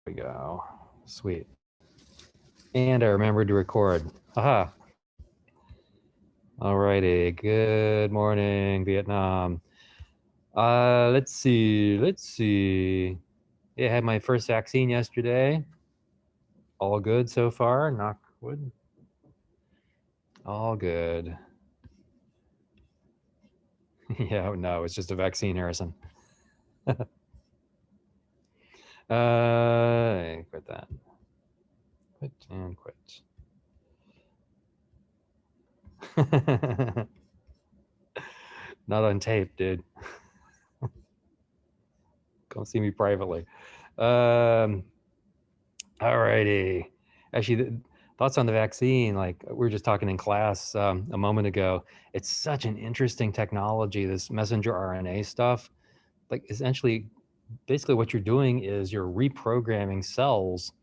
we go. Sweet. And I remembered to record. Aha. Alrighty. Good morning, Vietnam. Let's see. Yeah, I had my first vaccine yesterday. All good so far. Knock wood. All good. Yeah, no, it's just a vaccine, Harrison. Quit that. Quit and quit. Not on tape, dude. Come see me privately. Alrighty. Actually, thoughts on the vaccine, like we were just talking in class a moment ago. It's such an interesting technology, this messenger RNA stuff. Like essentially, basically what you're doing is you're reprogramming cells.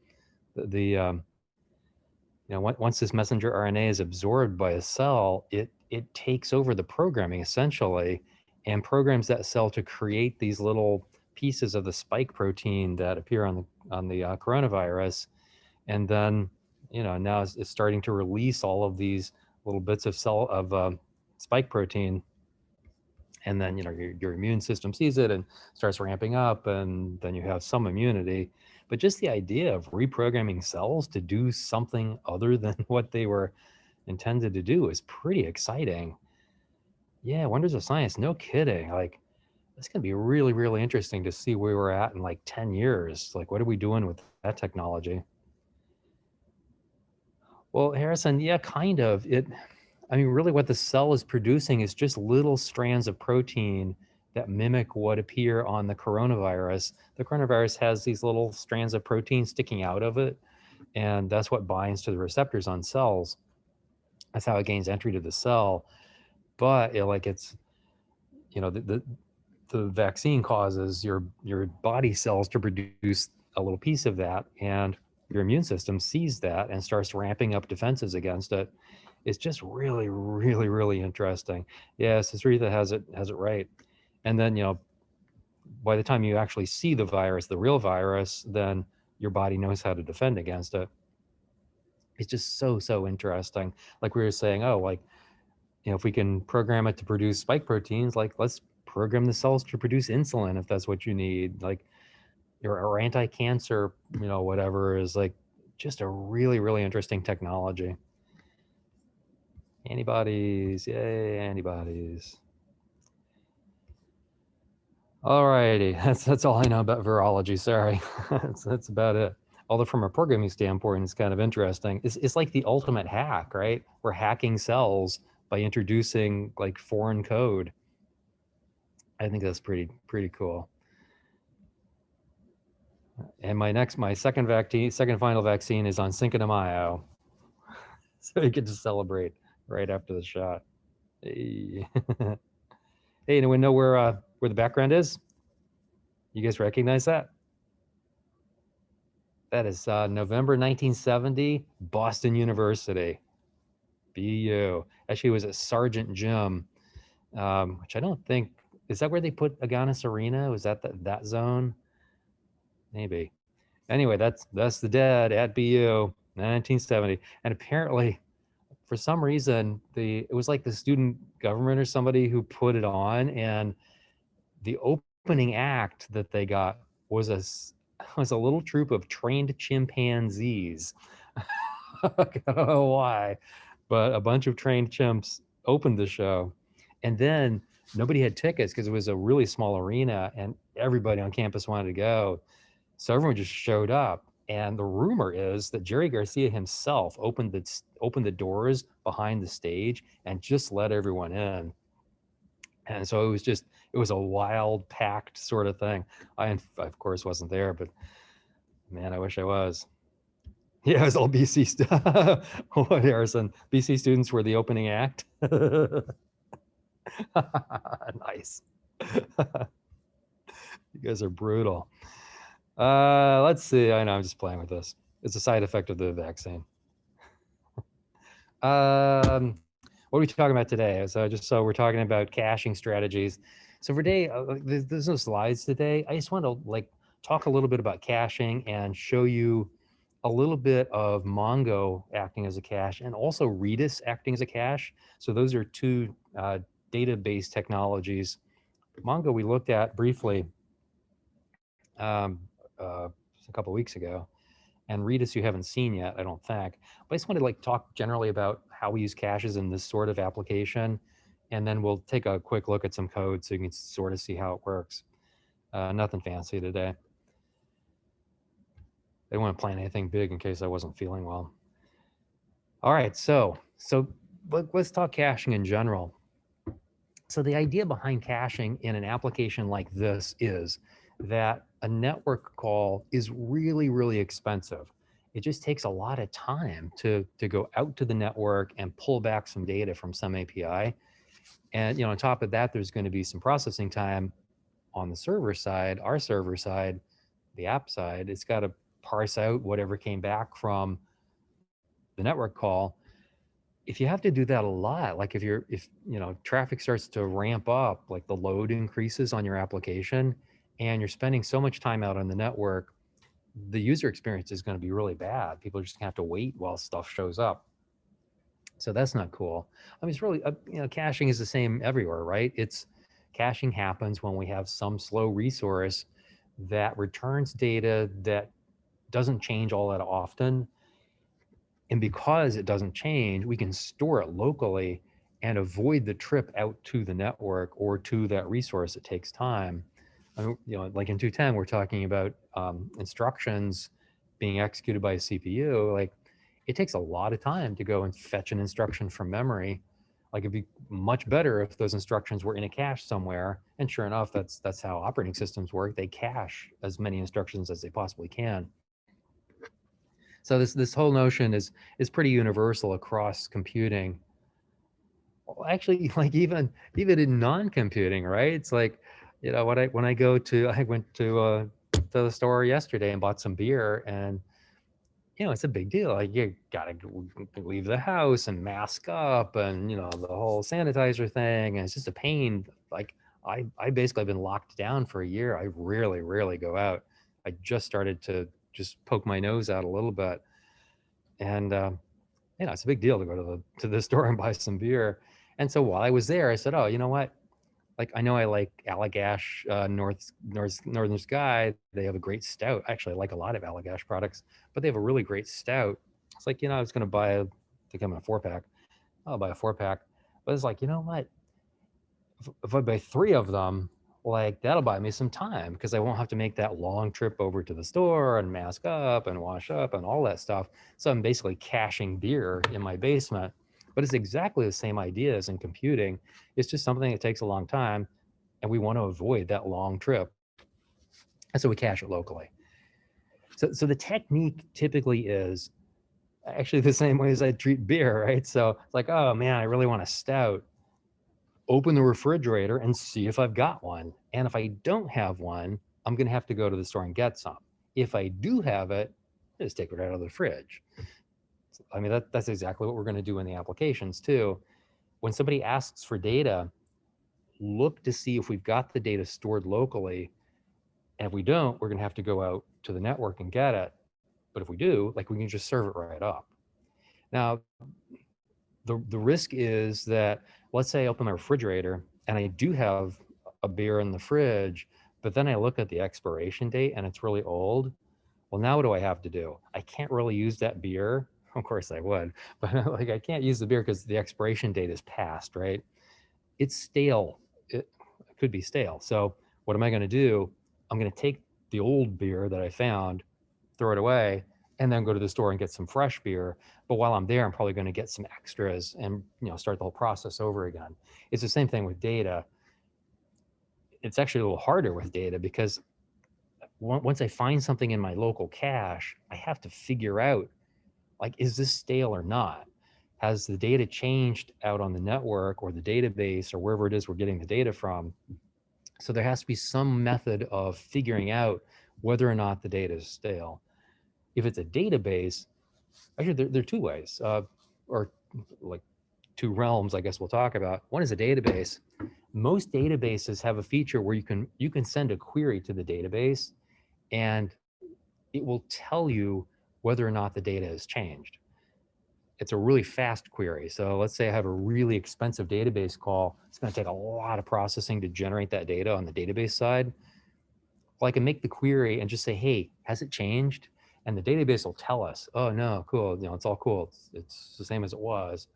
Once this messenger RNA is absorbed by a cell, it takes over the programming essentially and programs that cell to create these little pieces of the spike protein that appear on the coronavirus. And then now it's starting to release all of these little bits of spike protein, and then your immune system sees it and starts ramping up, and then you have some immunity. But just the idea of reprogramming cells to do something other than what they were intended to do is pretty exciting. Yeah, wonders of science, no kidding. Like, it's going to be really, really interesting to see where we're at in like 10 years. Like, what are we doing with that technology? Well, Harrison, yeah, kind of. I mean, really what the cell is producing is just little strands of protein that mimic what appear on the coronavirus. The coronavirus has these little strands of protein sticking out of it, and that's what binds to the receptors on cells. That's how it gains entry to the cell. But the vaccine causes your body cells to produce a little piece of that, and your immune system sees that and starts ramping up defenses against it. It's just really, really, really interesting. Yes, Sarita has it right. And then by the time you actually see the virus, the real virus, then your body knows how to defend against it. It's just so interesting. Like we were saying, oh, like if we can program it to produce spike proteins, like let's program the cells to produce insulin if that's what you need. Like or anti-cancer, whatever is like just a really, really interesting technology. Antibodies, yay, antibodies. Alrighty, that's all I know about virology. Sorry, that's about it. Although from a programming standpoint, it's kind of interesting. It's like the ultimate hack, right? We're hacking cells by introducing like foreign code. I think that's pretty cool. And my second final vaccine is on Cinco de Mayo, so you get to celebrate right after the shot. Hey, hey, anyone know where the background is? You guys recognize that? That is November 1970, Boston University, BU. Actually, it was at Sergeant Gym, which I don't think, is that where they put Agganis Arena? Was that that zone? Maybe. Anyway, that's the dead at BU, 1970. And apparently, for some reason, it was like the student government or somebody who put it on, and the opening act that they got was a little troop of trained chimpanzees. I don't know why, but a bunch of trained chimps opened the show, and then nobody had tickets because it was a really small arena, and everybody on campus wanted to go, so everyone just showed up. And the rumor is that Jerry Garcia himself opened the doors behind the stage and just let everyone in. And so it was a wild, packed sort of thing. I of course wasn't there, but man, I wish I was. Yeah, it was all BC stuff. What, Harrison? BC students were the opening act. Nice. You guys are brutal. Let's see. I know I'm just playing with this. It's a side effect of the vaccine. What are we talking about today? So we're talking about caching strategies. So for today, there's no slides today. I just want to like talk a little bit about caching and show you a little bit of Mongo acting as a cache and also Redis acting as a cache. So those are two database technologies. Mongo we looked at briefly um, uh, a couple weeks ago, and Redis you haven't seen yet, I don't think. But I just wanted to like talk generally about how we use caches in this sort of application, and then we'll take a quick look at some code so you can sort of see how it works. Nothing fancy today. I didn't want to plan anything big in case I wasn't feeling well. All right, so let's talk caching in general. So the idea behind caching in an application like this is that a network call is really, really expensive. It just takes a lot of time to go out to the network and pull back some data from some API. And on top of that, there's going to be some processing time on the server side, our server side, the app side. It's got to parse out whatever came back from the network call. If you have to do that a lot, like if traffic starts to ramp up, like the load increases on your application and you're spending so much time out on the network, the user experience is going to be really bad. People are just gonna have to wait while stuff shows up. So that's not cool. I mean, it's really, caching is the same everywhere, right? Caching happens when we have some slow resource that returns data that doesn't change all that often. And because it doesn't change, we can store it locally and avoid the trip out to the network or to that resource. It takes time. I mean, like in 210, we're talking about instructions being executed by a CPU. Like, it takes a lot of time to go and fetch an instruction from memory. Like, it'd be much better if those instructions were in a cache somewhere. And sure enough, that's how operating systems work. They cache as many instructions as they possibly can. So this whole notion is pretty universal across computing. Well, actually, like even in non-computing, right? It's like, when I went to the store yesterday and bought some beer, and it's a big deal. Like, you gotta leave the house and mask up, and the whole sanitizer thing, and it's just a pain. Like, I basically have been locked down for a year. I rarely go out. I just started to just poke my nose out a little bit, and it's a big deal to go to the store and buy some beer. And so while I was there, I said, oh, you know what? Like, I know I like Allagash, Northern Sky. They have a great stout. Actually, I like a lot of Allagash products, but they have a really great stout. It's like, I was going to to come in a 4-pack. I'll buy a 4-pack. But it's like, you know what? If I buy 3 of them, like, that'll buy me some time because I won't have to make that long trip over to the store and mask up and wash up and all that stuff. So I'm basically caching beer in my basement. But it's exactly the same idea as in computing. It's just something that takes a long time, and we want to avoid that long trip. And so we cache it locally. So the technique typically is actually the same way as I treat beer, right? So it's like, oh man, I really want a stout. Open the refrigerator and see if I've got one. And if I don't have one, I'm going to have to go to the store and get some. If I do have it, just take it out of the fridge. I mean, that's exactly what we're going to do in the applications too. When somebody asks for data, look to see if we've got the data stored locally. And if we don't, we're going to have to go out to the network and get it. But if we do, like, we can just serve it right up. Now, the risk is that, let's say I open my refrigerator and I do have a beer in the fridge, but then I look at the expiration date and it's really old. Well, now what do I have to do? I can't really use that beer. Of course I would, but like, I can't use the beer because the expiration date is past, right? It's stale. It could be stale. So what am I going to do? I'm going to take the old beer that I found, throw it away, and then go to the store and get some fresh beer. But while I'm there, I'm probably going to get some extras and start the whole process over again. It's the same thing with data. It's actually a little harder with data because once I find something in my local cache, I have to figure out, like, is this stale or not? Has the data changed out on the network or the database or wherever it is we're getting the data from? So there has to be some method of figuring out whether or not the data is stale. If it's a database, actually there are 2 ways, or like 2 realms, I guess we'll talk about. One is a database. Most databases have a feature where you can send a query to the database, and it will tell you whether or not the data has changed. It's a really fast query. So let's say I have a really expensive database call. It's going to take a lot of processing to generate that data on the database side. Well, I can make the query and just say, hey, has it changed? And the database will tell us, oh no, cool, it's all cool. It's the same as it was.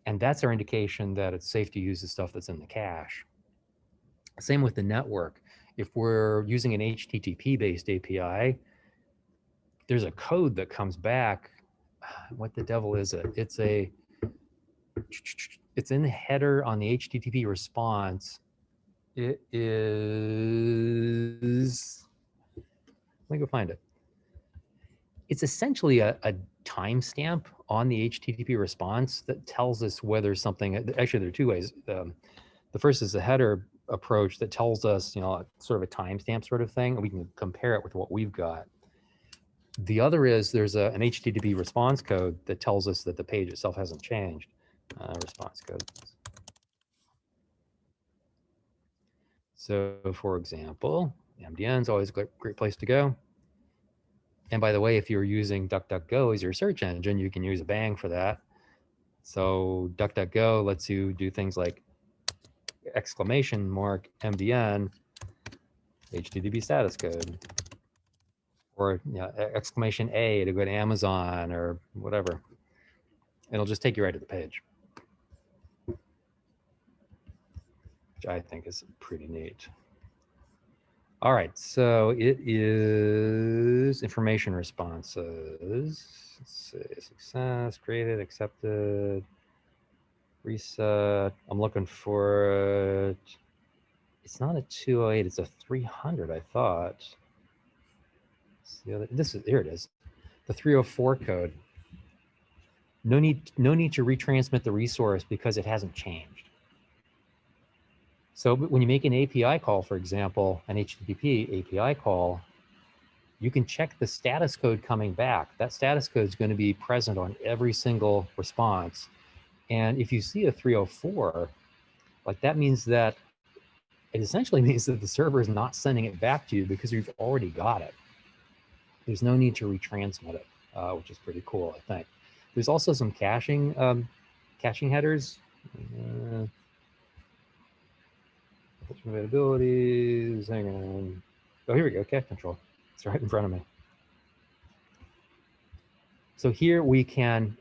And that's our indication that it's safe to use the stuff that's in the cache. Same with the network. If we're using an HTTP-based API, there's a code that comes back. What the devil is it? It's in the header on the HTTP response. It is, let me go find it. It's essentially a timestamp on the HTTP response that tells us whether something, actually there are two ways. The first is the header approach that tells us, sort of a timestamp sort of thing, and we can compare it with what we've got. The other is there's an HTTP response code that tells us that the page itself hasn't changed. Response code. So for example, MDN is always a great place to go. And by the way, if you're using DuckDuckGo as your search engine, you can use a bang for that. So DuckDuckGo lets you do things like !MDN HTTP status code, or !A to go to Amazon or whatever. It'll just take you right to the page, which I think is pretty neat. All right, so it is information responses. Let's see, success, created, accepted, reset. I'm looking for it. It's not a 208, it's a 300, I thought. Here it is, the 304 code. No need to retransmit the resource because it hasn't changed. So when you make an API call, for example, an HTTP API call, you can check the status code coming back. That status code is going to be present on every single response. And if you see a 304, like that means that it essentially means that the server is not sending it back to you because you've already got it. There's no need to retransmit it, which is pretty cool, I think. There's also some caching headers. Availabilities, hang on. Oh, here we go, cache control. It's right in front of me. So here we can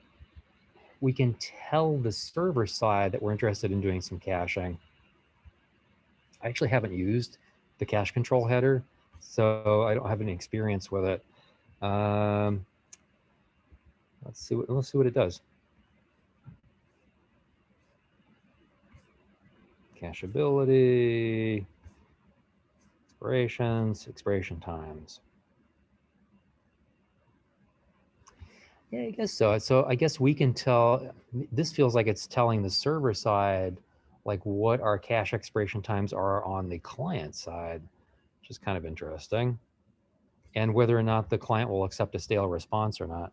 tell the server side that we're interested in doing some caching. I actually haven't used the cache control header, so I don't have any experience with it. Let's see what it does. Cacheability, expiration times. Yeah, I guess so. So I guess we can tell, this feels like it's telling the server side, like what our cache expiration times are on the client side, which is kind of interesting. And whether or not the client will accept a stale response or not.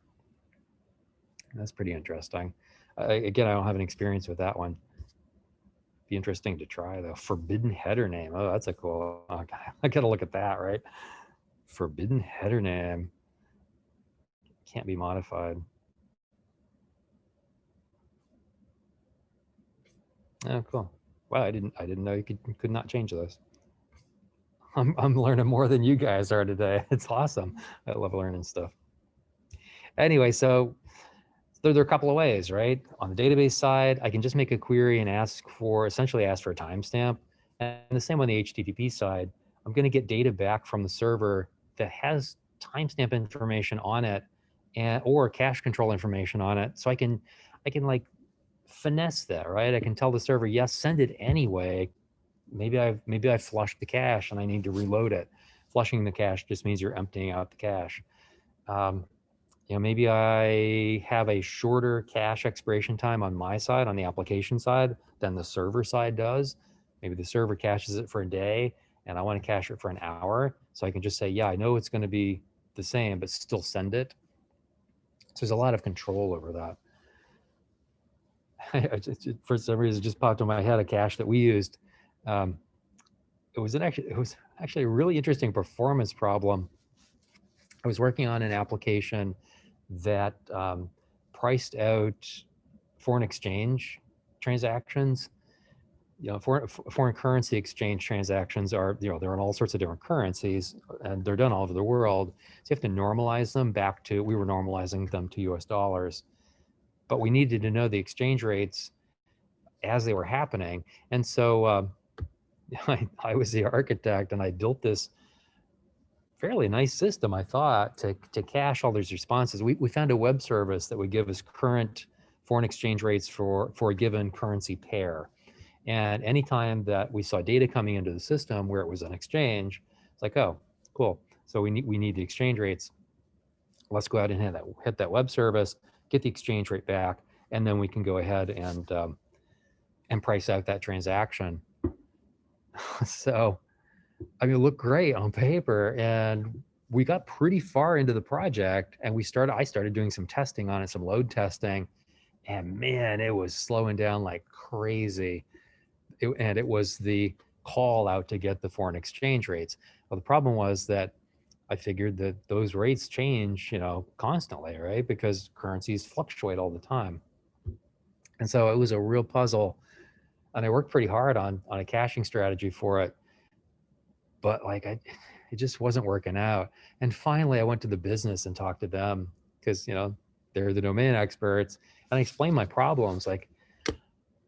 That's pretty interesting. Again, I don't have any experience with that one. Be interesting to try though. Forbidden header name. Oh, that's a cool, I gotta look at that, right? Forbidden header name. Can't be modified. Oh, cool. Wow, I didn't know you could not change this. I'm learning more than you guys are today. It's awesome. I love learning stuff. Anyway, so there are a couple of ways, right? On the database side, I can just make a query and essentially ask for a timestamp. And the same on the HTTP side, I'm going to get data back from the server that has timestamp information on it, or cache control information on it. So I can like finesse that, right? I can tell the server, yes, send it anyway. Maybe I've flushed the cache and I need to reload it. Flushing the cache just means you're emptying out the cache. Maybe I have a shorter cache expiration time on my side, on the application side, than the server side does. Maybe the server caches it for a day and I want to cache it for an hour. So I can just say, yeah, I know it's going to be the same, but still send it. So there's a lot of control over that. For some reason, it just popped in my head a cache that we used. It was actually a really interesting performance problem. I was working on an application that priced out foreign exchange transactions. Foreign currency exchange transactions are, they're in all sorts of different currencies, and they're done all over the world. So you have to normalize them back to, we were normalizing them to US dollars, but we needed to know the exchange rates as they were happening. And so I was the architect, and I built this fairly nice system, I thought, to cache all these responses. We found a web service that would give us current foreign exchange rates for a given currency pair. And anytime that we saw data coming into the system where it was an exchange, it's like, oh, cool. So we need the exchange rates. Let's go ahead and hit that web service, get the exchange rate back, and then we can go ahead and price out that transaction. So, I mean, it looked great on paper, and we got pretty far into the project, and I started doing some testing on it, some load testing, and man, it was slowing down like crazy. And it was the call out to get the foreign exchange rates. Well, the problem was that I figured that those rates change, constantly, right? Because currencies fluctuate all the time. And so it was a real puzzle. And I worked pretty hard on a caching strategy for it, but it just wasn't working out. And finally, I went to the business and talked to them because, they're the domain experts. And I explained my problems. Like,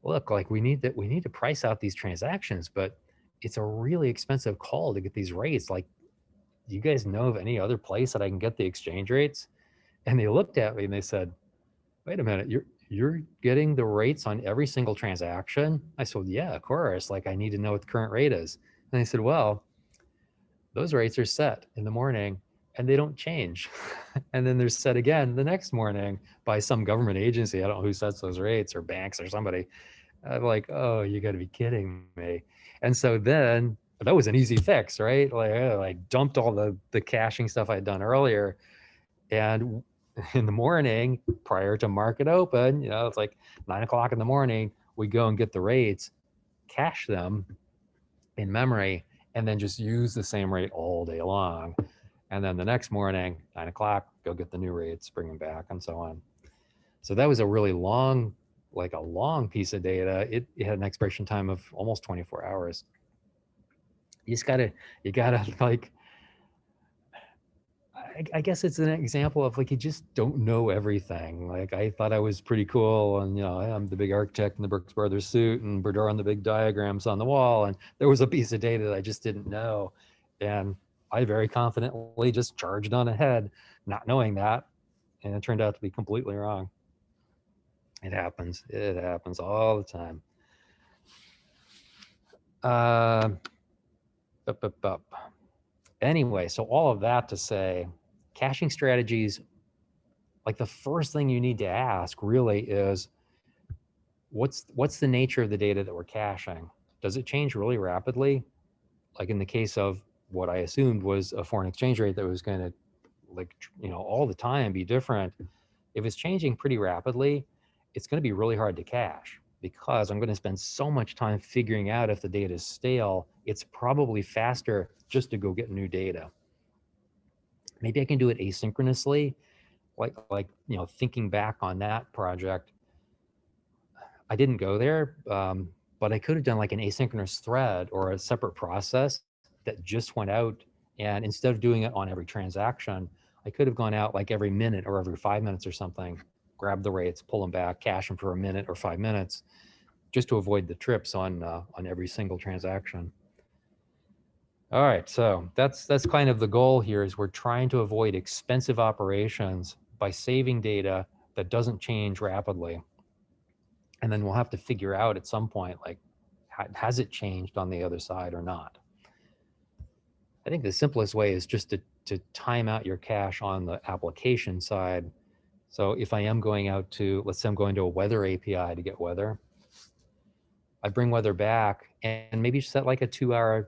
look, like we need to price out these transactions, but it's a really expensive call to get these rates. Like, do you guys know of any other place that I can get the exchange rates? And they looked at me and they said, wait a minute, you're getting the rates on every single transaction? I said, yeah, of course. Like, I need to know what the current rate is. And they said, well, those rates are set in the morning and they don't change. And then they're set again the next morning by some government agency. I don't know who sets those rates, or banks or somebody. I'm like, oh, you got to be kidding me. And so then that was an easy fix, right? Like, I dumped all the caching stuff I'd done earlier. And in the morning, prior to market open, it's like 9 o'clock in the morning, we go and get the rates, cache them in memory, and then just use the same rate all day long. And then the next morning, 9 o'clock, go get the new rates, bring them back, and so on. So that was a really long, like a long piece of data. It had an expiration time of almost 24 hours. You gotta like, I guess it's an example of like, you just don't know everything. Like, I thought I was pretty cool, and I'm the big architect in the Brooks Brothers suit, and we're drawing the big diagrams on the wall, and there was a piece of data that I just didn't know, and I very confidently just charged on ahead, not knowing that, and it turned out to be completely wrong. It happens. It happens all the time. Uh, bup, bup, bup. Anyway, so all of that to say, caching strategies, like the first thing you need to ask really is, what's the nature of the data that we're caching? Does it change really rapidly? Like in the case of what I assumed was a foreign exchange rate that was going to, like, all the time be different. If it's changing pretty rapidly, it's going to be really hard to cache, because I'm going to spend so much time figuring out if the data is stale. It's probably faster just to go get new data. Maybe I can do it asynchronously, like thinking back on that project. I didn't go there, but I could have done like an asynchronous thread or a separate process that just went out, and instead of doing it on every transaction, I could have gone out like every minute or every 5 minutes or something, grab the rates, pull them back, cache them for a minute or 5 minutes, just to avoid the trips on every single transaction. All right, so that's kind of the goal here, is we're trying to avoid expensive operations by saving data that doesn't change rapidly. And then we'll have to figure out at some point, like, has it changed on the other side or not? I think the simplest way is just to time out your cache on the application side. So if I am going out to, let's say I'm going to a weather API to get weather, I bring weather back and maybe set like a 2-hour,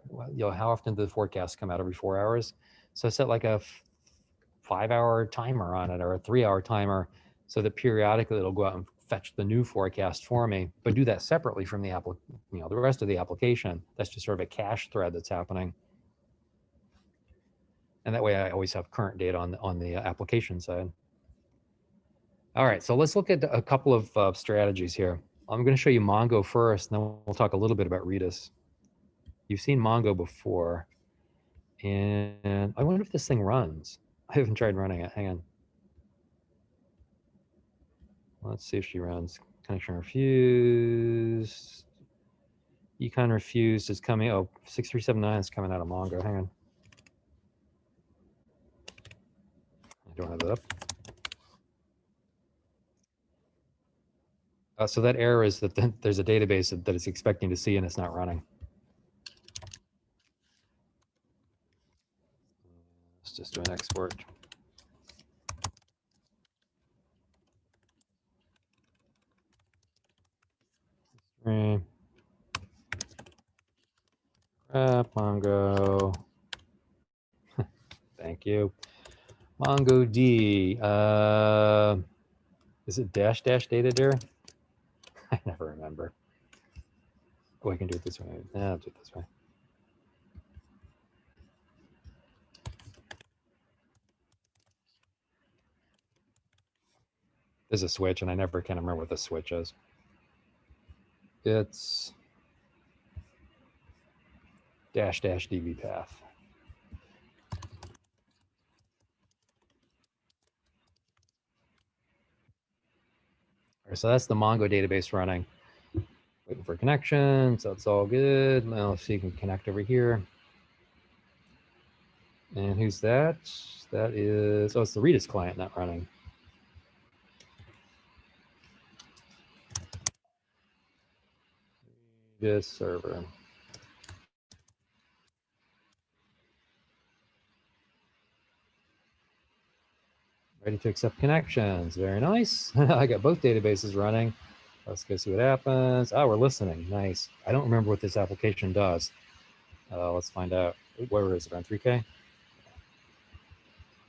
how often do the forecasts come out? Every 4 hours? So set like a 5-hour timer on it, or a 3-hour timer, so that periodically it'll go out and fetch the new forecast for me, but do that separately from the rest of the application. That's just sort of a cache thread that's happening. And that way I always have current data on the application side. All right, so let's look at a couple of strategies here. I'm going to show you Mongo first, and then we'll talk a little bit about Redis. You've seen Mongo before, and I wonder if this thing runs. I haven't tried running it. Hang on. Let's see if she runs. Connection refused. Econ refused is coming. Oh, 6379 is coming out of Mongo. Hang on. I don't have that up. So that error is that there's a database that it's expecting to see and it's not running. Let's just do an export. Mongo. Thank you. Mongo D. Is it dash data there? I never remember. Oh, I can do it this way. I'll do it this way. There's a switch, and I never can remember what the switch is. It's dash DB path. All right, so that's the Mongo database running. Waiting for a connection, so it's all good. Now let's see if we can connect over here. And who's that? That is, oh, it's the Redis client not running. Redis server. Ready to accept connections. Very nice. I got both databases running. Let's go see what happens. Oh, we're listening. Nice. I don't remember what this application does. Let's find out. Where is it, on 3K?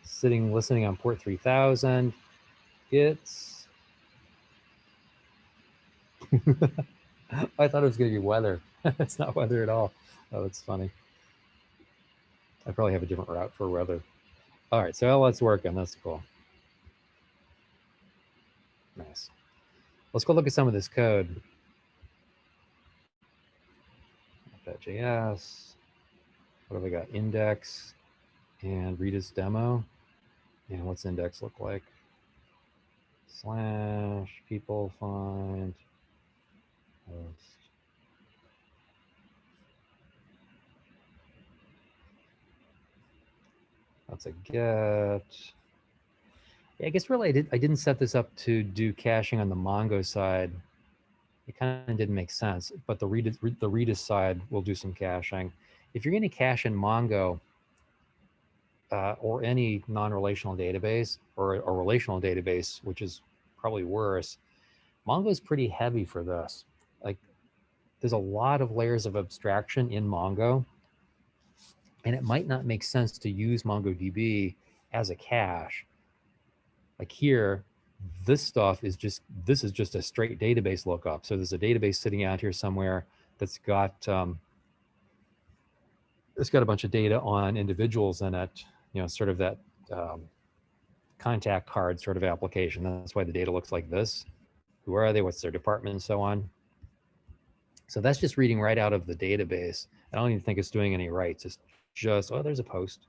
Sitting, listening on port 3000. It's... I thought it was going to be weather. It's not weather at all. Oh, that's funny. I probably have a different route for weather. All right, so let's work on. That's cool. Nice. Let's go look at some of this code. .js. What have we got? Index and Redis demo. And what's index look like? Slash people find host. That's a get. Yeah, I guess really I didn't set this up to do caching on the Mongo side. It kind of didn't make sense, but the Redis side will do some caching. If you're going to cache in Mongo or any non-relational database or a relational database, which is probably worse, Mongo is pretty heavy for this. Like, there's a lot of layers of abstraction in Mongo, and it might not make sense to use MongoDB as a cache. Like here, this stuff is just, this is just a straight database lookup. So there's a database sitting out here somewhere that's got, it's got a bunch of data on individuals in it, you know, sort of that contact card sort of application. That's why the data looks like this. Who are they? What's their department and so on. So that's just reading right out of the database. I don't even think it's doing any writes. It's just, oh, there's a post.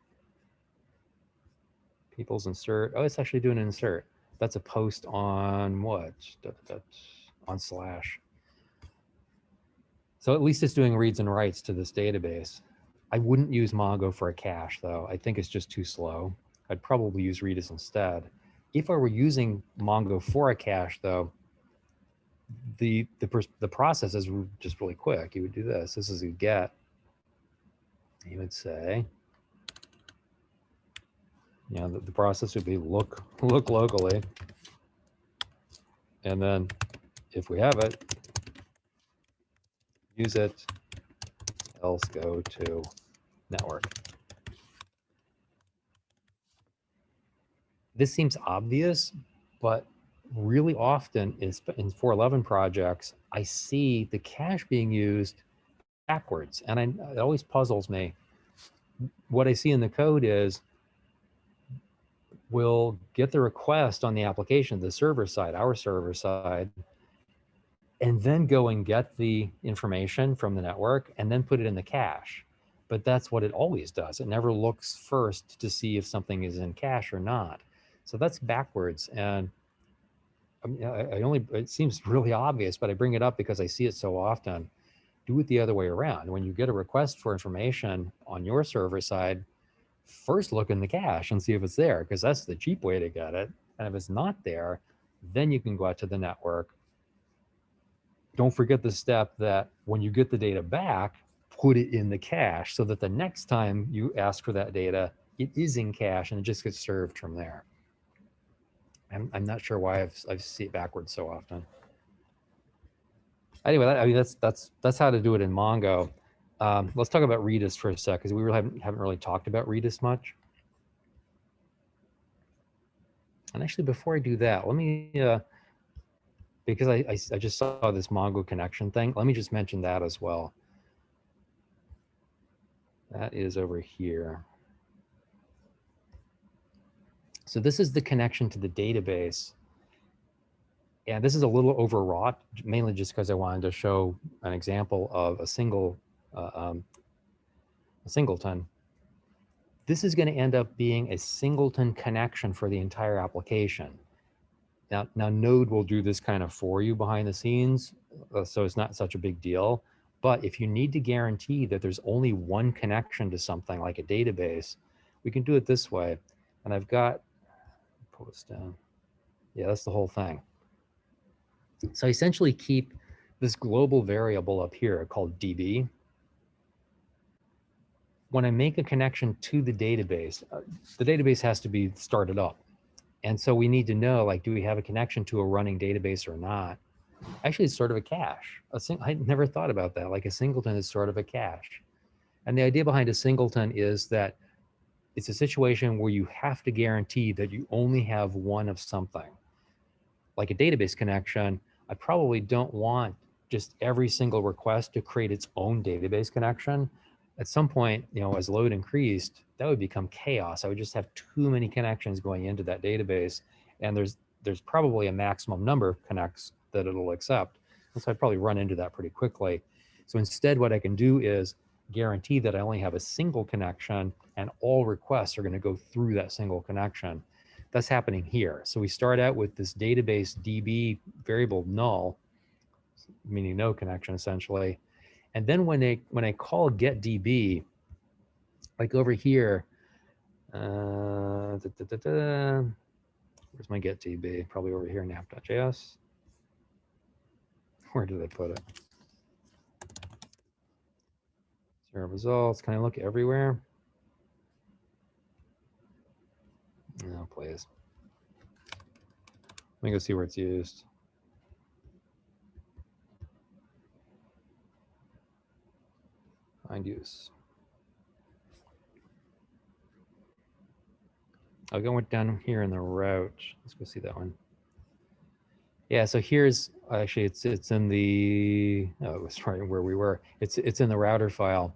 People's insert. Oh, it's actually doing an insert. That's a post on what? On slash. So at least it's doing reads and writes to this database. I wouldn't use Mongo for a cache, though. I think it's just too slow. I'd probably use Redis instead. If I were using Mongo for a cache, though, the process is just really quick. You would do this. This is a get. You would say, you know, the process would be look locally, and then if we have it, use it, else go to network. This seems obvious, but really often in 4.11 projects, I see the cache being used backwards, and it always puzzles me. What I see in the code is will get the request on the application, the server side, our server side, and then go and get the information from the network and then put it in the cache. But that's what it always does. It never looks first to see if something is in cache or not. So that's backwards. And I only, it seems really obvious, but I bring it up because I see it so often. Do it the other way around. When you get a request for information on your server side, first look in the cache and see if it's there, because that's the cheap way to get it. And if it's not there, then you can go out to the network. Don't forget the step that when you get the data back, put it in the cache so that the next time you ask for that data, it is in cache and it just gets served from there. I'm not sure why I see it backwards so often. Anyway, I mean that's how to do it in Mongo. Let's talk about Redis for a sec, because we really haven't really talked about Redis much. And actually, before I do that, let me because I just saw this Mongo connection thing. Let me just mention that as well. That is over here. So this is the connection to the database. And this is a little overwrought, mainly just because I wanted to show an example of a singleton. This is going to end up being a singleton connection for the entire application. Now Node will do this kind of for you behind the scenes, so it's not such a big deal. But if you need to guarantee that there's only one connection to something like a database, we can do it this way. And I've got, pull this down. Yeah, that's the whole thing. So I essentially keep this global variable up here called DB. When I make a connection to the database has to be started up. And so we need to know, like, do we have a connection to a running database or not? Actually, it's sort of a cache. I never thought about that. Like a singleton is sort of a cache. And the idea behind a singleton is that it's a situation where you have to guarantee that you only have one of something. Like a database connection, I probably don't want just every single request to create its own database connection. At some point, as load increased, that would become chaos. I would just have too many connections going into that database, and there's probably a maximum number of connects that it'll accept. And so I'd probably run into that pretty quickly. So instead, what I can do is guarantee that I only have a single connection and all requests are going to go through that single connection. That's happening here. So we start out with this database DB variable null, meaning no connection essentially. And then when I call get DB, like over here, where's my get DB? Probably over here in app.js. Where did I put it? Zero results. Can I look everywhere? No, please. Let me go see where it's used. Find use. I'll go down here in the route. Let's go see that one. Yeah, so here's actually it's in the, oh, it was right where we were. It's in the router file.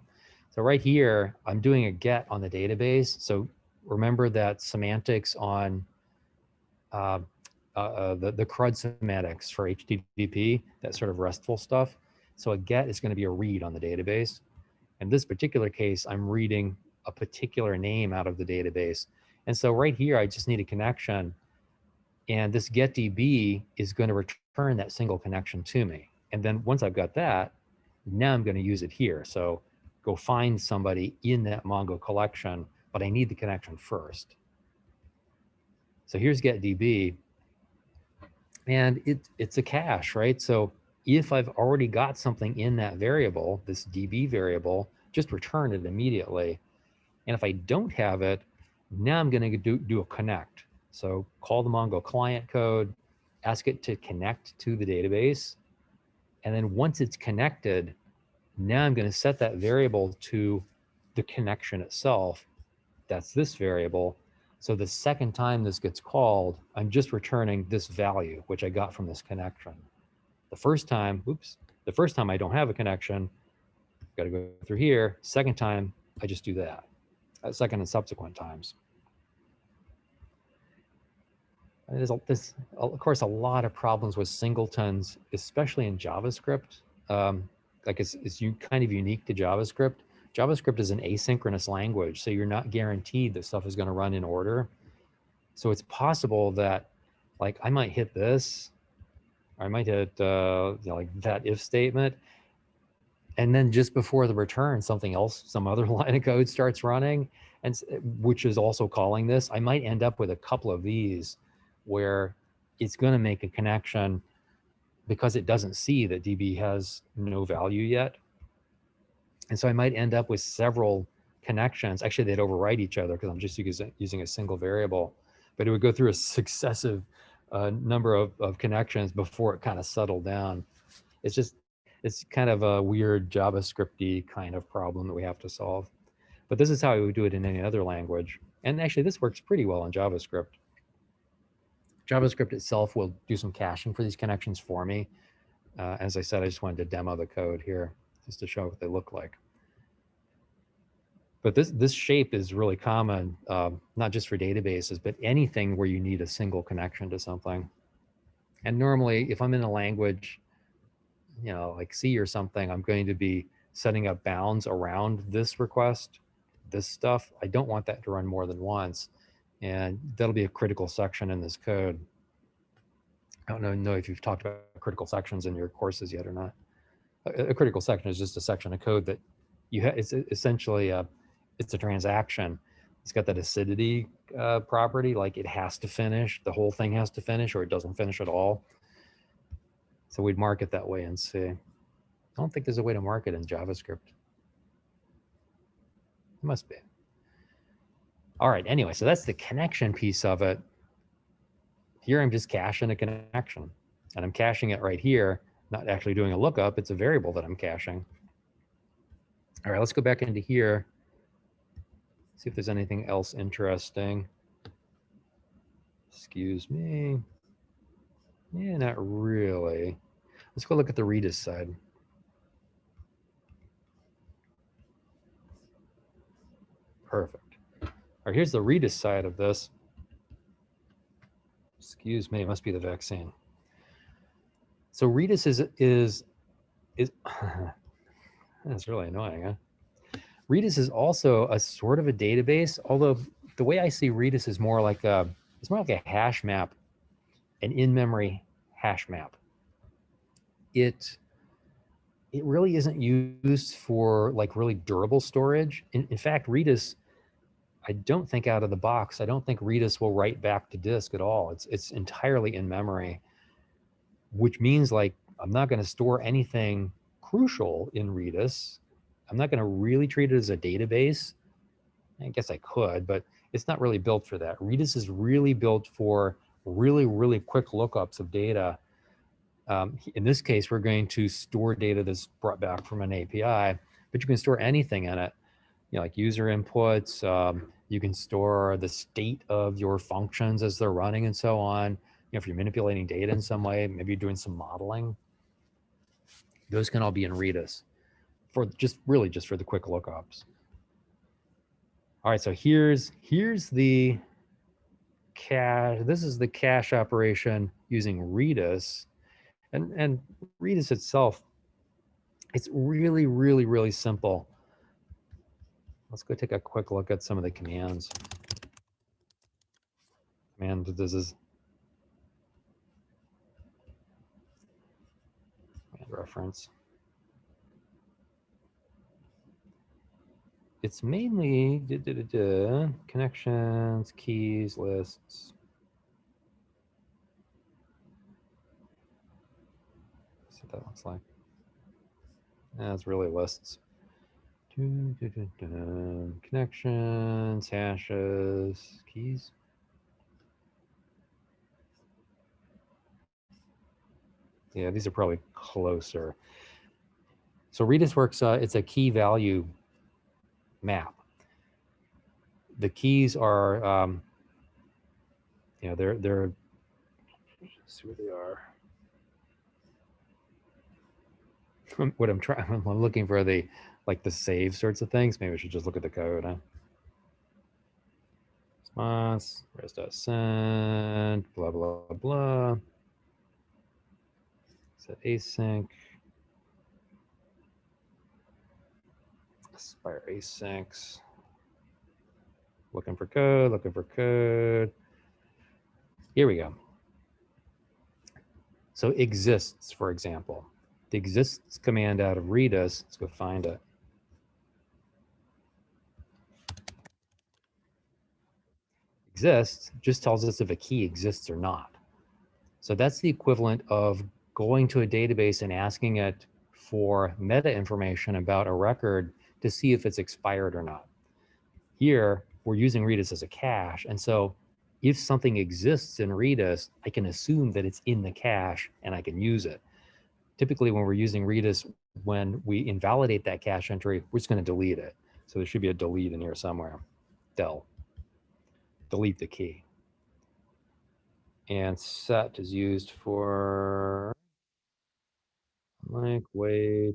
So right here, I'm doing a get on the database. So remember that semantics on the CRUD semantics for HTTP, that sort of RESTful stuff. So a get is going to be a read on the database. In this particular case, I'm reading a particular name out of the database. And so right here, I just need a connection. And this getDB is going to return that single connection to me. And then once I've got that, now I'm going to use it here. So go find somebody in that Mongo collection, but I need the connection first. So here's getDB. And it's a cache, right? So if I've already got something in that variable, this DB variable, just return it immediately. And if I don't have it, now I'm going to do a connect. So call the Mongo client code, ask it to connect to the database. And then once it's connected, now I'm going to set that variable to the connection itself. That's this variable. So the second time this gets called, I'm just returning this value, which I got from this connection. The first time, the first time I don't have a connection, got to go through here. Second time, I just do that. Second and subsequent times. There's of course, a lot of problems with singletons, especially in JavaScript. Like it's kind of unique to JavaScript. JavaScript is an asynchronous language, so you're not guaranteed that stuff is going to run in order. So it's possible that, like, I might hit this, or I might hit like that if statement, and then just before the return, something else, some other line of code starts running, and which is also calling this. I might end up with a couple of these where it's going to make a connection because it doesn't see that DB has no value yet. And so I might end up with several connections. Actually, they'd overwrite each other because I'm just using a single variable, but it would go through a successive number of connections before it kind of settled down. It's kind of a weird JavaScripty kind of problem that we have to solve. But this is how we would do it in any other language. And actually, this works pretty well in JavaScript. JavaScript itself will do some caching for these connections for me. As I said, I just wanted to demo the code here just to show what they look like. But this shape is really common, not just for databases, but anything where you need a single connection to something. And normally, if I'm in a language, like C or something, I'm going to be setting up bounds around this request, this stuff. I don't want that to run more than once. And that'll be a critical section in this code. I don't know if you've talked about critical sections in your courses yet or not. A critical section is just a section of code that it's essentially it's a transaction. It's got that acidity property, like it has to finish, the whole thing has to finish, or it doesn't finish at all. So we'd mark it that way in C. I don't think there's a way to mark it in JavaScript. It must be. All right, anyway, so that's the connection piece of it. Here I'm just caching a connection, and I'm caching it right here, not actually doing a lookup. It's a variable that I'm caching. All right, let's go back into here, see if there's anything else interesting. Excuse me. Yeah, not really. Let's go look at the Redis side. Perfect. All right, here's the Redis side of this. Excuse me, it must be the vaccine. So Redis is that's really annoying, huh? Redis is also a sort of a database, although the way I see Redis is more like it's more like a hash map, an in-memory hash map. It really isn't used for like really durable storage. In fact, Redis, I don't think out of the box, I don't think Redis will write back to disk at all. It's entirely in memory, which means like I'm not going to store anything crucial in Redis. I'm not going to really treat it as a database. I guess I could, but it's not really built for that. Redis is really built for really, really quick lookups of data. In this case, we're going to store data that's brought back from an API, but you can store anything in it, like user inputs. You can store the state of your functions as they're running and so on. If you're manipulating data in some way, maybe you're doing some modeling, those can all be in Redis for just for the quick lookups. All right, so here's the cache. This is the cache operation using Redis. And Redis itself, it's really, really, really simple. Let's go take a quick look at some of the commands. This is command reference. It's mainly connections, keys, lists. Let's see what that looks like. It's really lists. Connections, hashes, keys. Yeah, these are probably closer. So Redis works, it's a key value map. The keys are, they're, let's see where they are. What I'm trying, I'm looking for like the save sorts of things. Maybe I should just look at the code, huh? response, res.send, blah, blah, blah. Set async. Aspire asyncs. Looking for code, looking for code. Here we go. So exists, for example. The exists command out of Redis, let's go find it. Exists just tells us if a key exists or not. So that's the equivalent of going to a database and asking it for meta information about a record to see if it's expired or not. Here, we're using Redis as a cache. And so if something exists in Redis, I can assume that it's in the cache and I can use it. Typically, when we're using Redis, when we invalidate that cache entry, we're just going to delete it. So there should be a delete in here somewhere. Del. Delete the key. And set is used for like wait.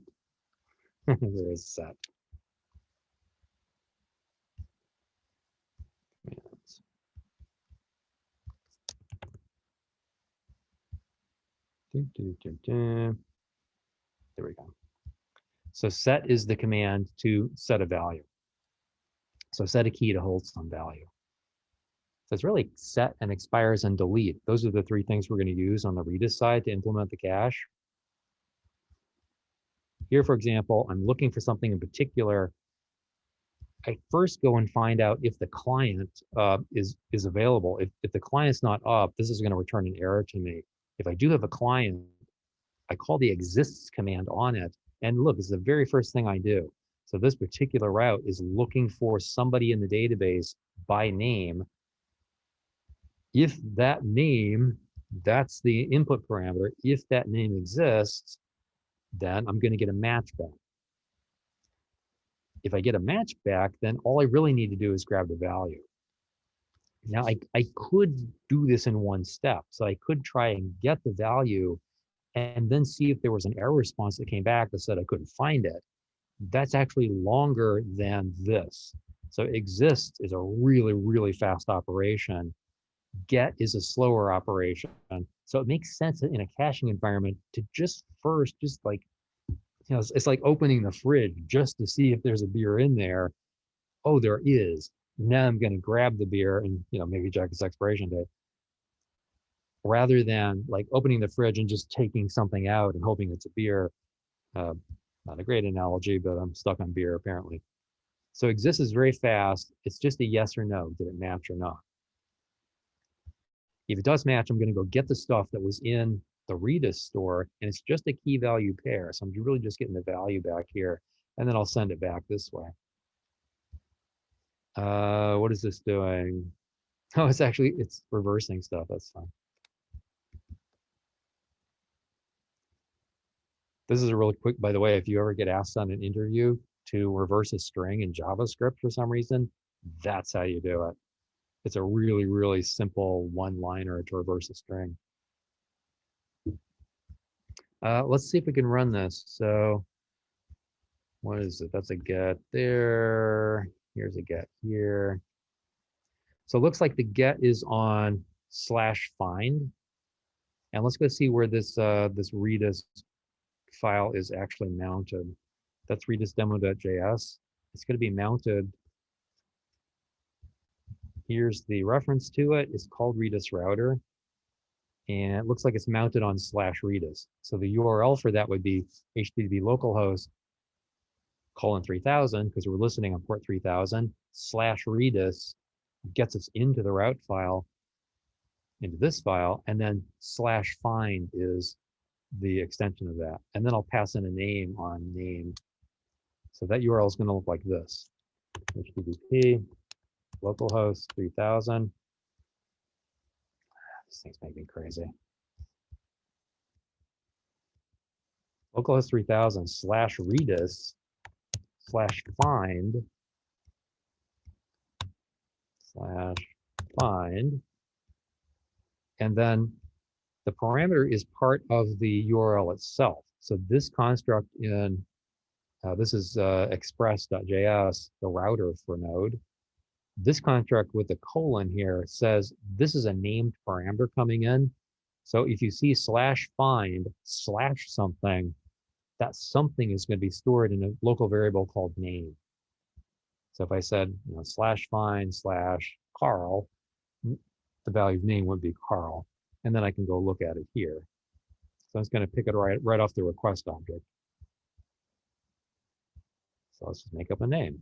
Where is set? There we go. So set is the command to set a value. So set a key to hold some value. So it's really set and expires and delete. Those are the three things we're going to use on the Redis side to implement the cache. Here, for example, I'm looking for something in particular. I first go and find out if the client is available. If the client's not up, this is going to return an error to me. If I do have a client, I call the exists command on it. And look, it's the very first thing I do. So this particular route is looking for somebody in the database by name. If that name, that's the input parameter. If that name exists, then I'm going to get a match back. If I get a match back, then all I really need to do is grab the value. Now, I could do this in one step. So I could try and get the value and then see if there was an error response that came back that said I couldn't find it. That's actually longer than this. So exist is a really, really fast operation. Get is a slower operation. So it makes sense in a caching environment to just first, just like, you know, it's like opening the fridge just to see if there's a beer in there. Oh, there is. Now I'm going to grab the beer and, you know, maybe check its expiration date, rather than like opening the fridge and just taking something out and hoping it's a beer. Not a great analogy, but I'm stuck on beer apparently. So exist is very fast. It's just a yes or no. Did it match or not? If it does match, I'm going to go get the stuff that was in the Redis store, and it's just a key value pair. So I'm really just getting the value back here, and then I'll send it back this way. What is this doing? Oh, it's reversing stuff. That's fine. This is a really quick, by the way, if you ever get asked on an interview to reverse a string in JavaScript for some reason, that's how you do it. It's a really, really simple one-liner to reverse a string. Let's see if we can run this. So what is it? That's a get there. Here's a get here. So it looks like the get is on /find. And let's go see where this this Redis file is actually mounted. That's Redis demo.js. It's going to be mounted. Here's the reference to it. It's called Redis router. And it looks like it's mounted on /Redis. So the URL for that would be HTTP localhost :3000, because we're listening on port 3000, /Redis gets us into the route file, into this file, and then /find is the extension of that. And then I'll pass in a name on name. So that URL is going to look like this: HTTP localhost 3000. This thing's making me crazy. Localhost 3000 /Redis /find and then the parameter is part of the URL itself. So this construct this is express.js, the router for Node. This contract with the colon here says this is a named parameter coming in. So if you see /find /something, that something is going to be stored in a local variable called name. So if I said, /find /Carl, the value of name would be Carl. And then I can go look at it here. So it's going to pick it right off the request object. So let's just make up a name.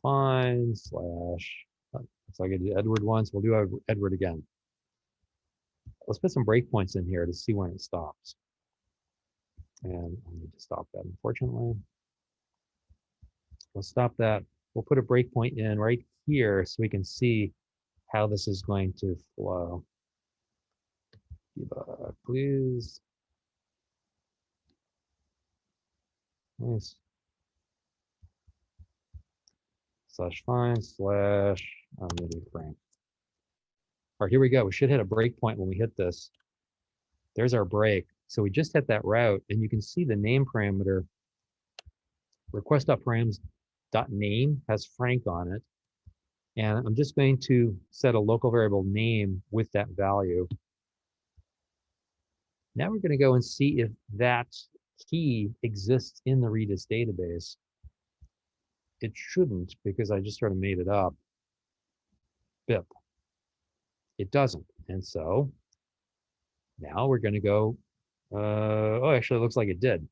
/find / looks like I did Edward once. We'll do Edward again. Let's put some breakpoints in here to see when it stops. And I need to stop that, unfortunately. We'll stop that. We'll put a breakpoint in right here so we can see how this is going to flow. Debug, please. Nice. /find / maybe Frank. All right, here we go. We should hit a breakpoint when we hit this. There's our break. So we just hit that route, and you can see the name parameter request.params.name has Frank on it. And I'm just going to set a local variable name with that value. Now we're going to go and see if that key exists in the Redis database. It shouldn't, because I just sort of made it up. BIP. It doesn't. And so now we're going to go, oh, actually, it looks like it did.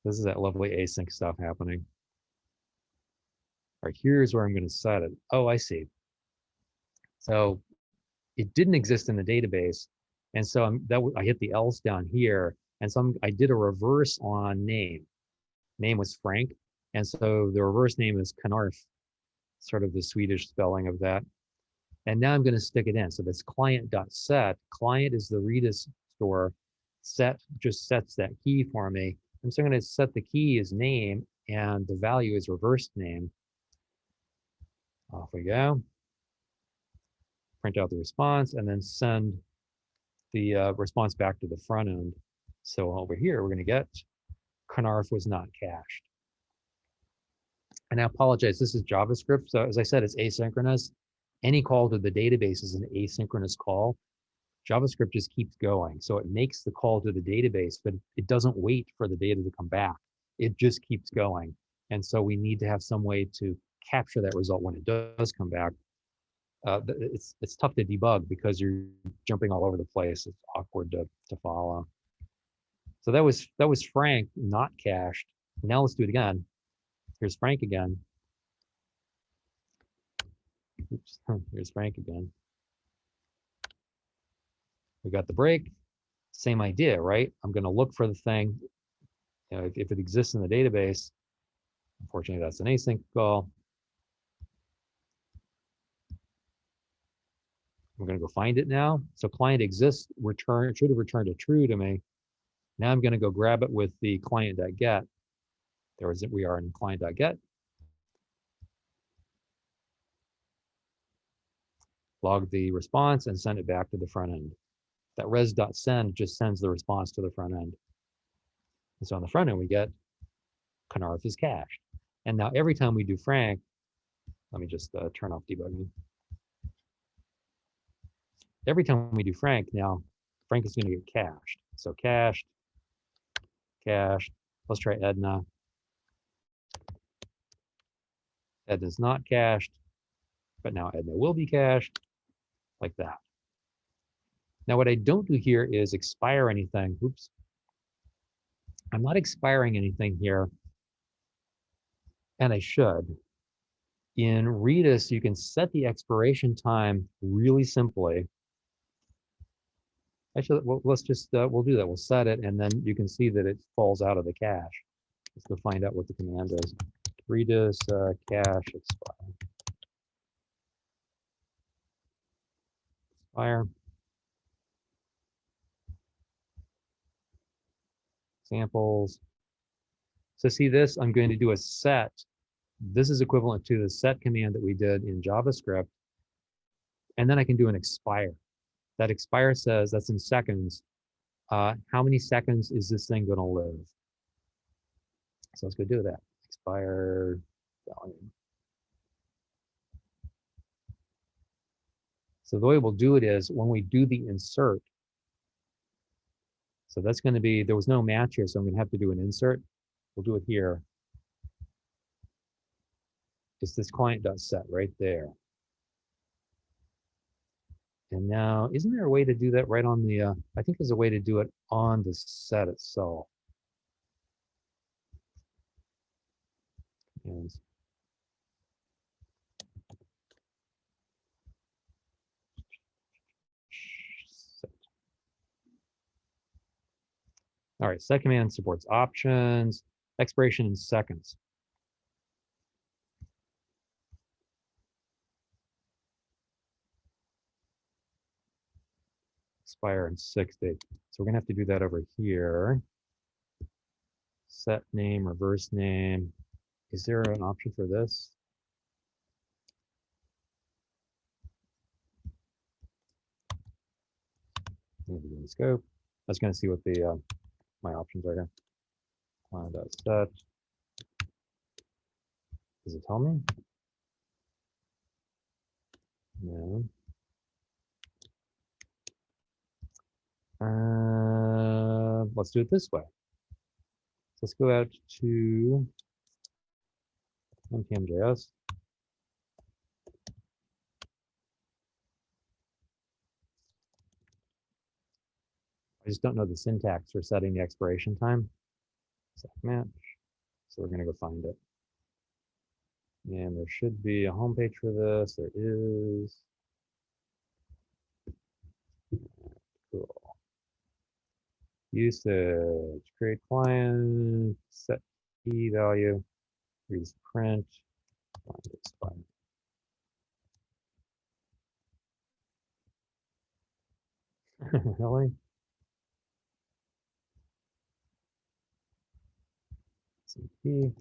This is that lovely async stuff happening. All right, here's where I'm going to set it. Oh, I see. So it didn't exist in the database. And so I hit the else down here. And so I did a reverse on name. Name was Frank. And so the reverse name is Knarf, sort of the Swedish spelling of that. And now I'm going to stick it in. So this client.set, client is the Redis store. Set just sets that key for me. And so I'm going to set the key as name, and the value is reversed name. Off we go. Print out the response, and then send the response back to the front end. So over here, we're going to get Knarf was not cached. And I apologize, this is JavaScript. So as I said, it's asynchronous. Any call to the database is an asynchronous call. JavaScript just keeps going. So it makes the call to the database, but it doesn't wait for the data to come back. It just keeps going. And so we need to have some way to capture that result when it does come back. It's tough to debug because you're jumping all over the place. It's awkward to follow. So that was Frank, not cached. Now let's do it again. Here's Frank again. Oops, here's Frank again. We got the break. Same idea, right? I'm going to look for the thing. You know, if it exists in the database. Unfortunately, that's an async call. I'm going to go find it now. So client exists, return, it should have returned a true to me. Now I'm going to go grab it with the client.get. We are in client.get. Log the response and send it back to the front end. That res.send just sends the response to the front end. And so on the front end, we get Knarf is cached. And now every time we do Frank, let me just turn off debugging. Every time we do Frank, now Frank is going to get cached. So cached, cached. Let's try Edna. Edna's not cached, but now Edna will be cached, like that. Now what I don't do here is expire anything. Oops. I'm not expiring anything here, and I should. In Redis, you can set the expiration time really simply. Actually, well, let's just, we'll do that. We'll set it, and then you can see that it falls out of the cache. Let's go find out what the command is. Redis cache expire. Expire. Samples. So see this, I'm going to do a set. This is equivalent to the set command that we did in JavaScript. And then I can do an expire. That expire says, that's in seconds, how many seconds is this thing going to live? So let's go do that. Expire volume. So the way we'll do it is when we do the insert, so that's going to be, there was no match here, so I'm going to have to do an insert. We'll do it here. It's this client.set right there. And now, isn't there a way to do that right on the, I think there's a way to do it on the set itself. And set. All right, set command supports options, expiration in seconds. Expire in 60. So we're gonna have to do that over here. Set name, reverse name. Is there an option for this? Maybe in the scope. I was gonna see what the my options are here. Set. Does it tell me? No. Let's do it this way. So let's go out to npm.js. I just don't know the syntax for setting the expiration time. Set match. So we're going to go find it. And there should be a homepage for this. There is. Cool. Usage, create client, set key value, use print, find expire. Really? CP.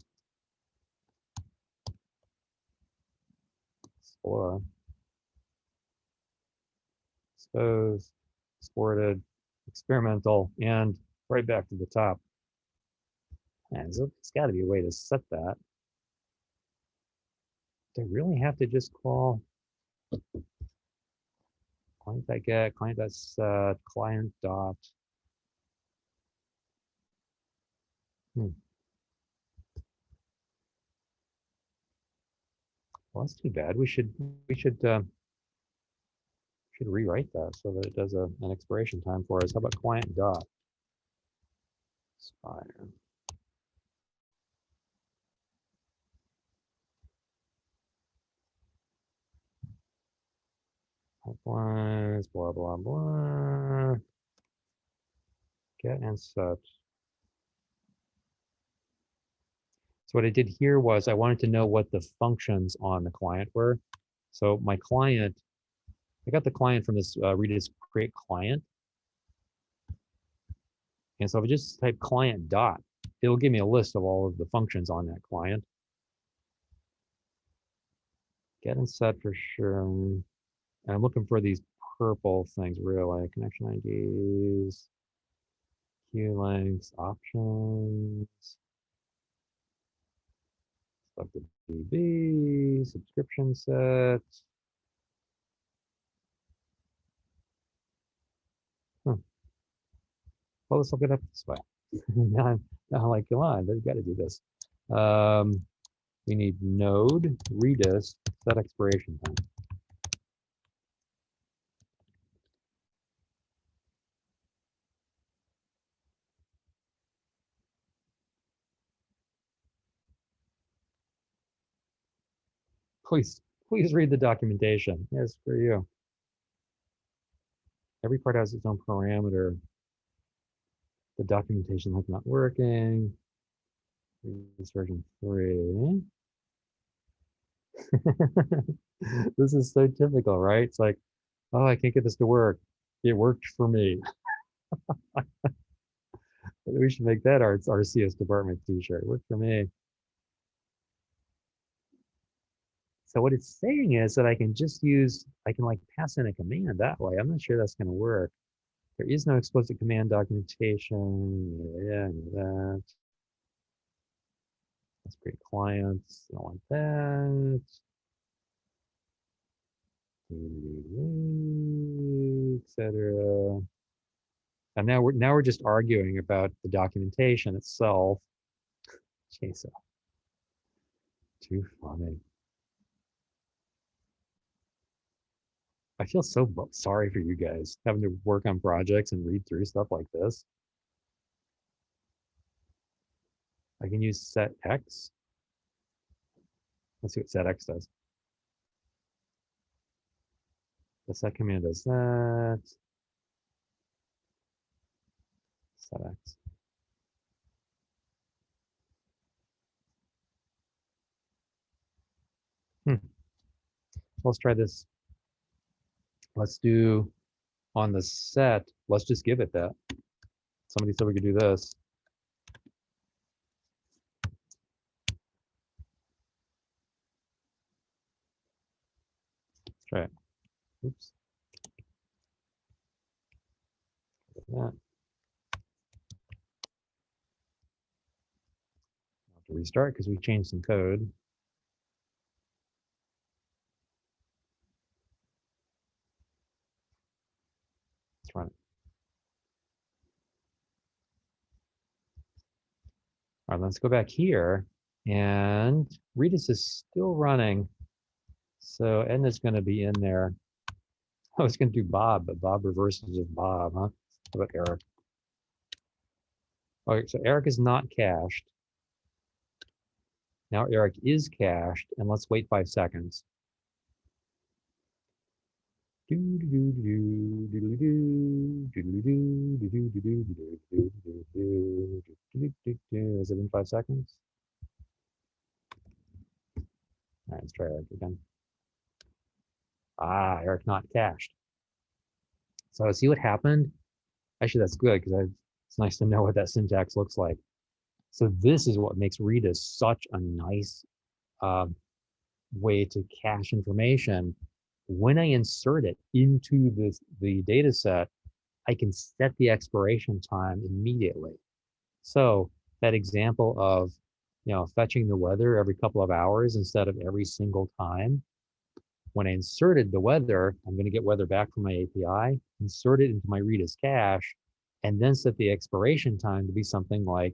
Explore. Exposed, exported, experimental, and right back to the top. And it's got to be a way to set that. Do I really have to just call client.get, client.set, client dot? Well, that's too bad. We should rewrite that so that it does an expiration time for us. How about client dot expire? Pipelines, blah blah blah. Get and set. So what I did here was I wanted to know what the functions on the client were. So my client, I got the client from this Redis create client. And so if I just type client dot, it'll give me a list of all of the functions on that client. Get and set for sure. And I'm looking for these purple things really. Connection IDs, queue lengths, options. Selected DB, subscription set. Well, let's look it up this way. now I'm like, come on, they've got to do this. We need node Redis set expiration time. Please read the documentation. Yes, for you. Every part has its own parameter. The documentation like not working. This version 3. This is so typical, right? It's like, oh, I can't get this to work. It worked for me. We should make that our CS department t-shirt. It worked for me. So what it's saying is that I can just use, I can like pass in a command that way. I'm not sure that's going to work. There is no explicit command documentation. Yeah, that. Let's create clients. Don't want that. Etc. And now we're just arguing about the documentation itself. Jeez, too funny. I feel so sorry for you guys having to work on projects and read through stuff like this. I can use set X. Let's see what set X does. The set command does that. Set X. Let's try this. Let's do on the set. Let's just give it that. Somebody said we could do this. Let's try it. Oops. That. I'll have to restart because we changed some code. Let's run it. All right, let's go back here. And Redis is still running. So Edna's going to be in there. I was going to do Bob, but Bob reverses with Bob, huh? How about Eric? Okay, so Eric is not cached. Now Eric is cached, and let's wait 5 seconds. Has it been 5 seconds? All right, let's try Eric again. Ah, Eric not cached. So see what happened? Actually, that's good because it's nice to know what that syntax looks like. So this is what makes Redis such a nice way to cache information. When I insert it into the data set, I can set the expiration time immediately. So that example of, fetching the weather every couple of hours instead of every single time. When I inserted the weather, I'm going to get weather back from my API, insert it into my Redis cache, and then set the expiration time to be something like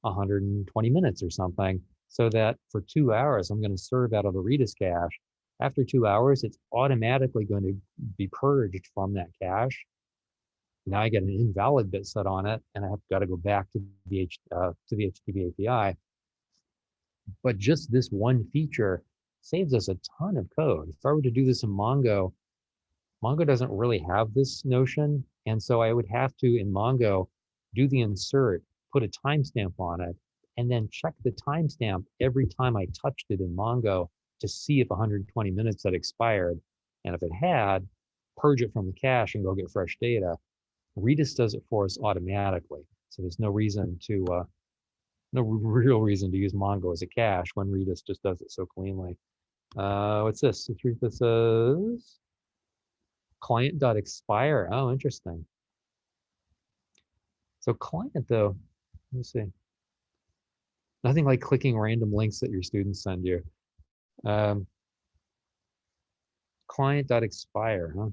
120 minutes or something, so that for 2 hours, I'm going to serve out of the Redis cache. After 2 hours, it's automatically going to be purged from that cache. Now I get an invalid bit set on it, and I've got to go back to the HTTP API. But just this one feature saves us a ton of code. If I were to do this in Mongo, Mongo doesn't really have this notion. And so I would have to, in Mongo, do the insert, put a timestamp on it, and then check the timestamp every time I touched it in Mongo to see if 120 minutes had expired. And if it had, purge it from the cache and go get fresh data. Redis does it for us automatically. So there's no reason to, no real reason to use Mongo as a cache when Redis just does it so cleanly. What's this? Let's read this as client.expire. Oh, interesting. So client though, let me see. Nothing like clicking random links that your students send you. Client.expire, huh?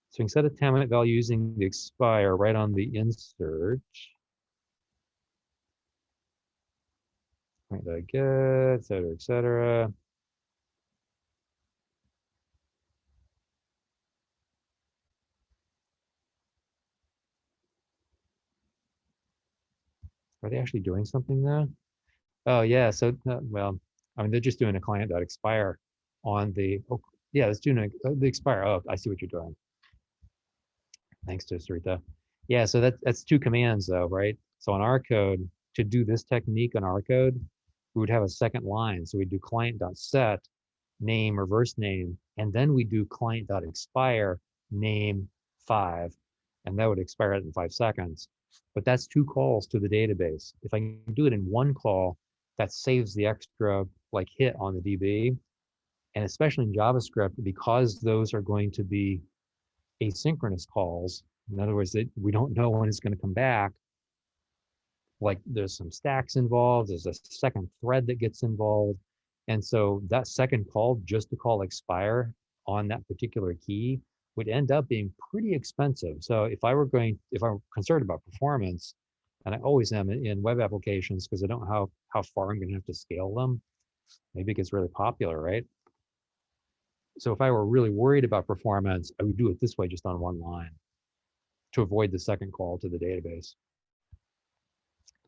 So you can set a time value using the expire right on the insert. Client.get, et cetera, et cetera. Are they actually doing something there? Oh yeah, so well, I mean they're just doing a client.expire on the, oh yeah, it's doing the expire. Oh, I see what you're doing. Thanks to Sarita. Yeah, so that's 2 commands though, right? So on our code, to do this technique on our code, we would have a second line. So we do client.set name reverse name, and then we do client.expire name 5, and that would expire it in 5 seconds. But that's 2 calls to the database. If I can do it in 1 call, that saves the extra like hit on the DB. And especially in JavaScript, because those are going to be asynchronous calls. In other words, we don't know when it's going to come back. Like there's some stacks involved, there's a second thread that gets involved. And so that second call just to call expire on that particular key would end up being pretty expensive. So if I'm concerned about performance, and I always am in web applications because I don't know how far I'm gonna have to scale them. Maybe it gets really popular, right? So if I were really worried about performance, I would do it this way just on one line to avoid the second call to the database.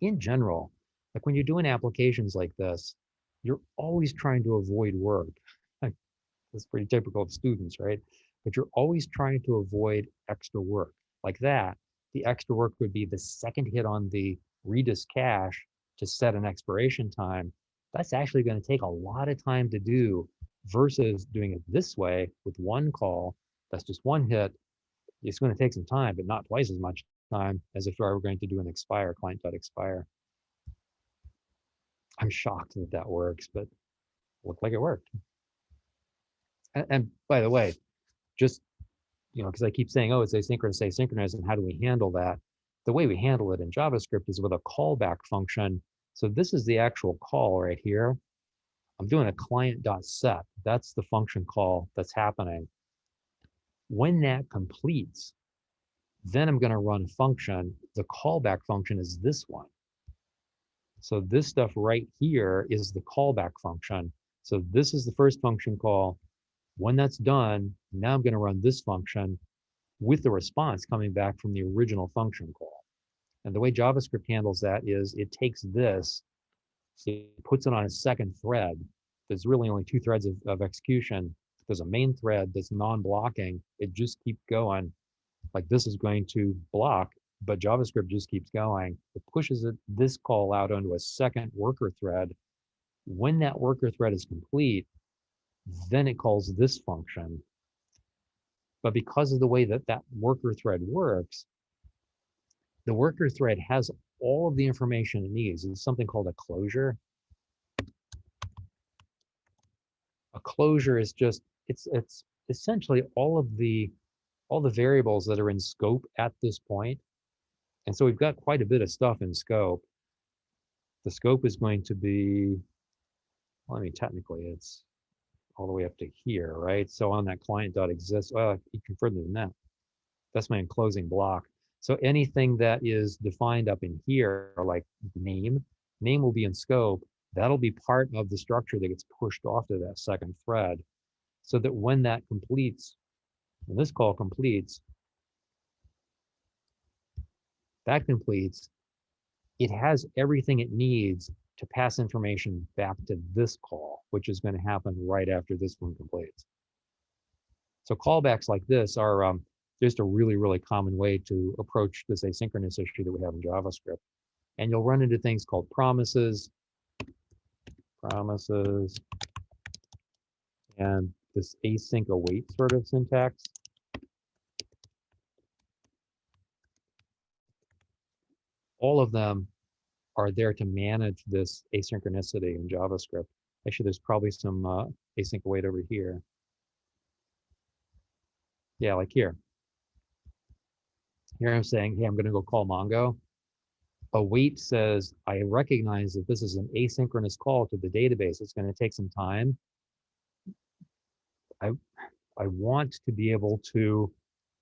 In general, like when you're doing applications like this, you're always trying to avoid work. That's pretty typical of students, right? But you're always trying to avoid extra work. Like that, the extra work would be the second hit on the Redis cache to set an expiration time. That's actually going to take a lot of time to do versus doing it this way with one call. That's just one hit. It's going to take some time, but not twice as much time as if I were going to do an expire, client.expire. I'm shocked that that works, but it looked like it worked. And by the way, just, because I keep saying, oh, it's asynchronous, and how do we handle that? The way we handle it in JavaScript is with a callback function. So this is the actual call right here. I'm doing a client.set. That's the function call that's happening. When that completes, then I'm going to run a function. The callback function is this one. So this stuff right here is the callback function. So this is the first function call. When that's done, now I'm going to run this function with the response coming back from the original function call. And the way JavaScript handles that is it takes this, it puts it on a second thread. There's really only two threads of execution. There's a main thread that's non-blocking. It just keeps going. Like this is going to block, but JavaScript just keeps going. It pushes this call out onto a second worker thread. When that worker thread is complete, then it calls this function. But because of the way that that worker thread works, the worker thread has all of the information it needs. It's something called a closure. A closure is just, it's essentially all the variables that are in scope at this point. And so we've got quite a bit of stuff in scope. The scope is going to be, well, I mean, technically it's all the way up to here, right? So on that client.exist, well, you can further than that. That's my enclosing block. So anything that is defined up in here, like name will be in scope. That'll be part of the structure that gets pushed off to that second thread, so that when that completes, when this call completes, it has everything it needs to pass information back to this call, which is going to happen right after this one completes. So callbacks like this are just a really, really common way to approach this asynchronous issue that we have in JavaScript. And you'll run into things called promises, and this async await sort of syntax. All of them are there to manage this asynchronicity in JavaScript. Actually, there's probably some async await over here. Yeah, like here. Here I'm saying, hey, I'm going to go call Mongo. Await says, I recognize that this is an asynchronous call to the database. It's going to take some time. I want to be able to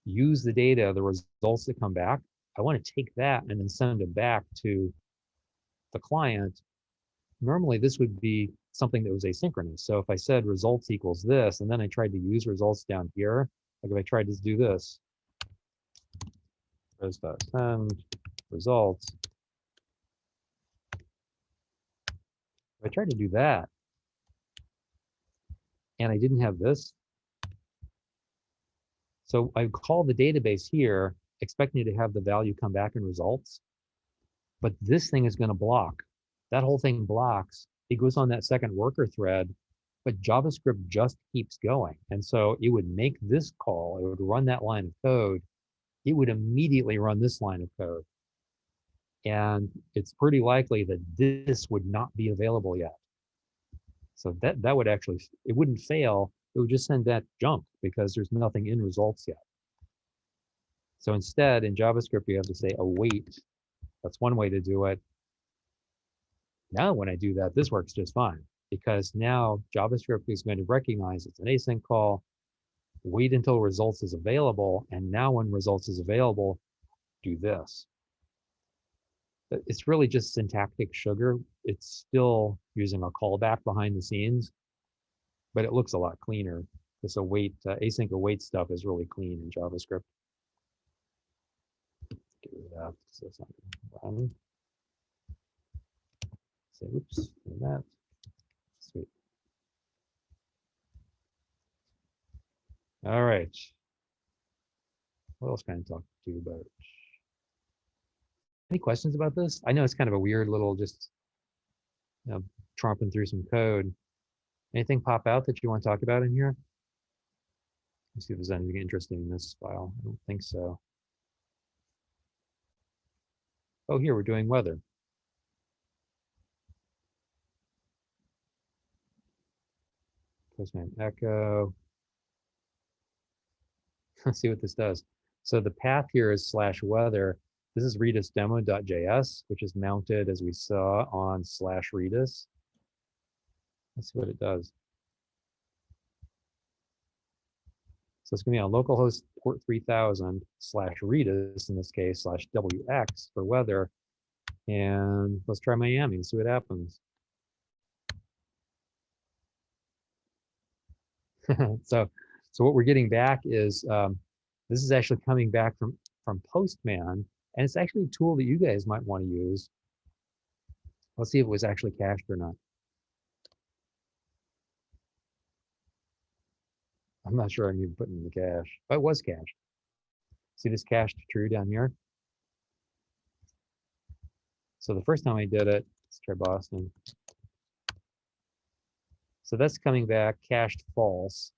use the data, the results that come back. I want to take that and then send it back to the client. Normally, this would be something that was asynchronous. So if I said results equals this, and then I tried to use results down here, like if I tried to do this, res.send results. If I tried to do that, and I didn't have this, so I call the database here, expecting to have the value come back in results, but this thing is going to block. That whole thing blocks. It goes on that second worker thread, but JavaScript just keeps going. And so it would make this call, it would run that line of code, it would immediately run this line of code. And it's pretty likely that this would not be available yet. So that would actually, it wouldn't fail, it would just send that junk because there's nothing in results yet. So instead, in JavaScript, you have to say await. That's one way to do it. Now when I do that, this works just fine because now JavaScript is going to recognize it's an async call, wait until results is available, and now when results is available, do this. It's really just syntactic sugar. It's still using a callback behind the scenes, but it looks a lot cleaner. This await, async await stuff is really clean in JavaScript. Get rid of that. So it's not run. Say oops, do that. Sweet. All right. What else can I talk to you about? Any questions about this? I know it's kind of a weird little just tromping through some code. Anything pop out that you want to talk about in here? Let's see if there's anything interesting in this file. I don't think so. Oh, here we're doing weather. Postman echo. Let's see what this does. So the path here is /weather. This is Redis demo.js, which is mounted as we saw on /Redis. Let's see what it does. So it's going to be on localhost port 3000 /Redis in this case /WX for weather. And let's try Miami and see what happens. so what we're getting back is this is actually coming back from Postman, and it's actually a tool that you guys might want to use. Let's see if it was actually cached or not. I'm not sure I'm even putting in the cache, but it was cached. See this cached true down here? So the first time I did it, let's try Boston. So that's coming back cached false.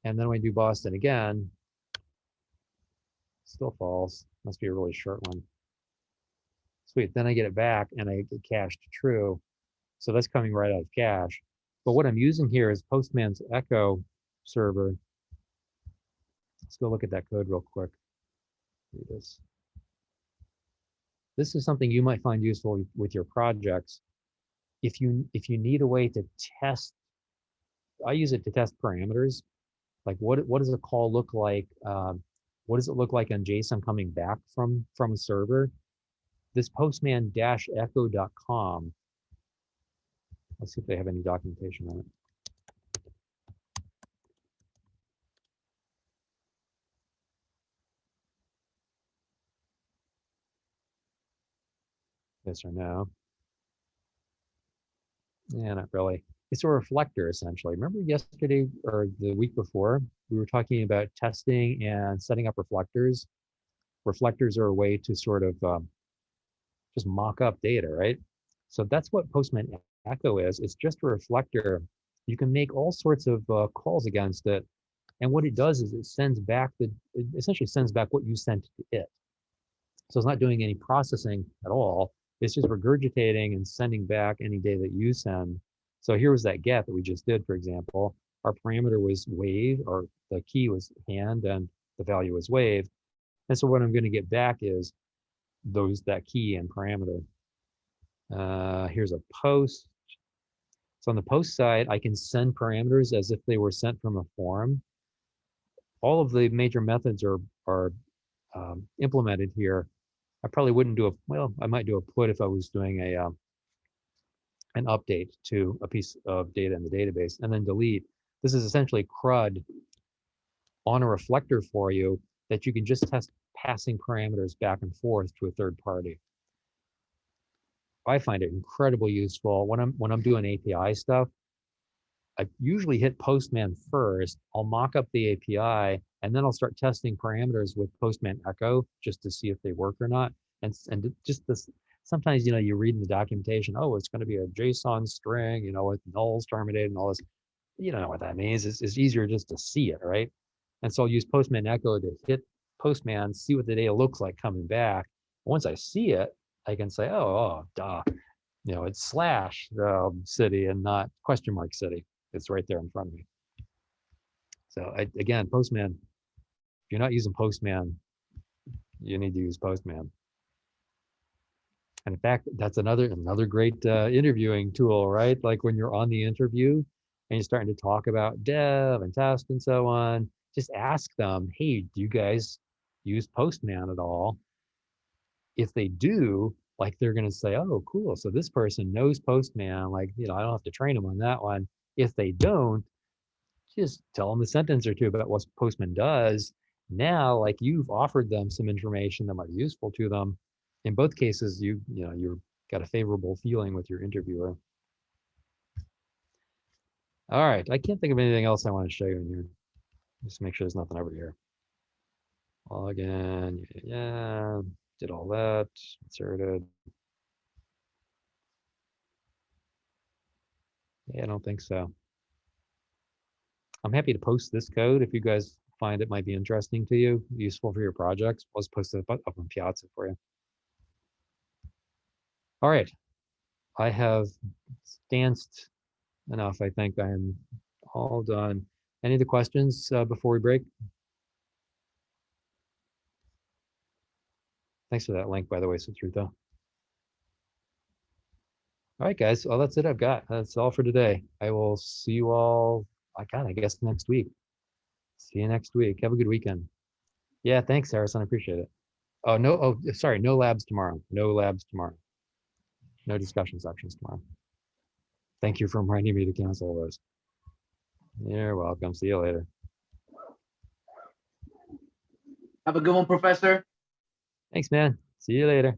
And then when I do Boston again, still false. Must be a really short one. Sweet, then I get it back and I get cached true. So that's coming right out of cache. But what I'm using here is Postman's echo server. Let's go look at that code real quick. Here it is. This is something you might find useful with your projects. If you need a way to test, I use it to test parameters. Like what does a call look like? What does it look like on JSON coming back from a server? This postman-echo.com. Let's see if they have any documentation on it. Yes or no? Yeah, not really. It's a reflector essentially. Remember yesterday or the week before, we were talking about testing and setting up reflectors. Reflectors are a way to sort of just mock up data, right? So that's what Postman Echo is. It's just a reflector. You can make all sorts of calls against it. And what it does is it essentially sends back what you sent to it. So it's not doing any processing at all. It's just regurgitating and sending back any data that you send. So here was that get that we just did, for example. Our parameter was wave, or the key was hand, and the value was wave. And so what I'm going to get back is that key and parameter. Here's a post. So on the post side, I can send parameters as if they were sent from a form. All of the major methods are implemented here. I probably wouldn't do I might do a put if I was doing an update to a piece of data in the database, and then delete. This is essentially CRUD on a reflector for you that you can just test passing parameters back and forth to a third party. I find it incredibly useful when I'm doing API stuff. I usually hit Postman first. I'll mock up the API, and then I'll start testing parameters with Postman Echo just to see if they work or not. And just this, sometimes, you read in the documentation, oh, it's going to be a JSON string, with nulls terminated and all this. You don't know what that means. It's easier just to see it, right? And so I'll use Postman Echo to hit Postman, see what the data looks like coming back. Once I see it, I can say, oh, duh. It's / city and not !mark city. It's right there in front of me. So again, Postman, if you're not using Postman, you need to use Postman. In fact, that's another great interviewing tool, right? Like when you're on the interview and you're starting to talk about dev and test and so on, just ask them, hey, do you guys use Postman at all? If they do, like they're going to say, oh, cool. So this person knows Postman. Like, I don't have to train them on that one. If they don't, just tell them a sentence or two about what Postman does. Now, like you've offered them some information that might be useful to them. In both cases, you've got a favorable feeling with your interviewer. All right, I can't think of anything else I want to show you in here. Just make sure there's nothing over here. Log in, yeah, did all that, inserted. Yeah, I don't think so. I'm happy to post this code if you guys find it might be interesting to you, useful for your projects. Let's post it up on Piazza for you. All right, I have danced enough. I think I am all done. Any other questions before we break? Thanks for that link, by the way, Sutrutha. All right, guys. Well, that's it I've got. That's all for today. I will see you all, I guess, next week. See you next week. Have a good weekend. Yeah, thanks, Harrison. I appreciate it. Oh, no. Oh, sorry. No labs tomorrow. No labs tomorrow. No discussion sections tomorrow. Thank you for reminding me to cancel those. You're welcome. See you later. Have a good one, Professor. Thanks, man. See you later.